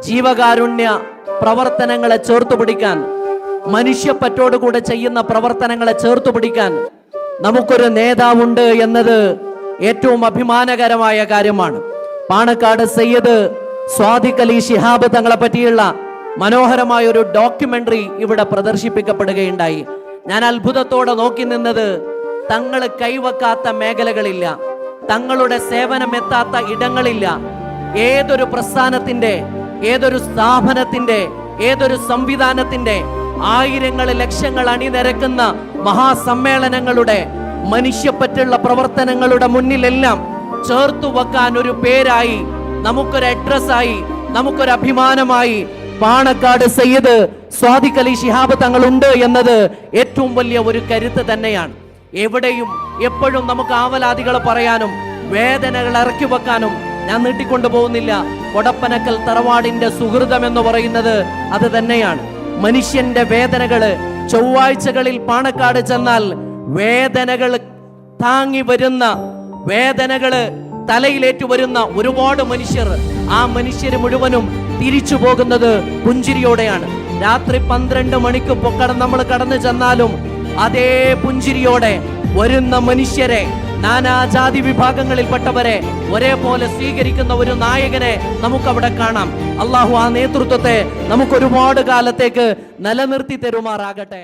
ജീവകാരുണ്യ പ്രവർത്തനങ്ങളെ ചേർത്തുപിടിക്കാൻ, മനുഷ്യപ്പറ്റോടുകൂടെ ചെയ്യുന്ന പ്രവർത്തനങ്ങളെ ചേർത്തുപിടിക്കാൻ നമുക്കൊരു നേതാവുണ്ട് എന്നത് ഏറ്റവും അഭിമാനകരമായ കാര്യമാണ്. പാണക്കാട് സയ്യിദ് സ്വാദിഖ് അലി ശിഹാബ് തങ്ങളെ പറ്റിയുള്ള മനോഹരമായ ഒരു ഡോക്യുമെന്ററി ഇവിടെ പ്രദർശിപ്പിക്കപ്പെടുകയുണ്ടായി. ഞാൻ അത്ഭുതത്തോടെ നോക്കി നിന്നത്, തങ്ങൾ കൈവക്കാത്ത മേഖലകളില്ല, തങ്ങളുടെ സേവനം എത്താത്ത ഇടങ്ങളില്ല. ഏതൊരു പ്രസ്ഥാനത്തിന്റെ, ഏതൊരു സ്ഥാപനത്തിന്റെ, ഏതൊരു സംവിധാനത്തിന്റെ ആയിരങ്ങൾ ലക്ഷങ്ങൾ അണിനിരക്കുന്ന മഹാസമ്മേളനങ്ങളുടെ മനുഷ്യപ്പറ്റുള്ള പ്രവർത്തനങ്ങളുടെ മുന്നിലെല്ലാം ചേർത്തു വെക്കാൻ ഒരു പേരായി, നമുക്കൊരു അഡ്രസ്സായി, നമുക്കൊരു അഭിമാനമായി പാണക്കാട് സയ്യിദ് സ്വാദിഖ് അലി ശിഹാബ് തങ്ങളുണ്ട് എന്നത് ഏറ്റവും വലിയ ഒരു കരുത്ത് തന്നെയാണ്. എവിടെയും എപ്പോഴും നമുക്ക് ആവലാദികൾ പറയാനും വേദനകൾ ഇറക്കി വെക്കാനും ഞാൻ നീട്ടിക്കൊണ്ടു പോകുന്നില്ല. കൊടപ്പനക്കൽ തറവാടിന്റെ സുഹൃതം എന്ന് പറയുന്നത് അത് തന്നെയാണ്. മനുഷ്യന്റെ വേദനകള് ചൊവ്വാഴ്ചകളിൽ പാണക്കാട് ചെന്നാൽ വേദനകൾ താങ്ങി വരുന്ന, വേദനകള് തലയിലേറ്റു വരുന്ന ഒരുപാട് മനുഷ്യർ, ആ മനുഷ്യര് മുഴുവനും തിരിച്ചു പോകുന്നത് പുഞ്ചിരിയോടെയാണ്. രാത്രി 12 മണിക്ക് നമ്മൾ കടന്നു ചെന്നാലും അതേ പുഞ്ചിരിയോടെ വരുന്ന മനുഷ്യരെ, നാനാജാതി വിഭാഗങ്ങളിൽപ്പെട്ടവരെ ഒരേപോലെ സ്വീകരിക്കുന്ന ഒരു നായകനെ നമുക്കവിടെ കാണാം. അള്ളാഹു ആ നേതൃത്വത്തെ നമുക്ക് ഒരുപാട് കാലത്തേക്ക് നിലനിർത്തി തരുമാറാകട്ടെ.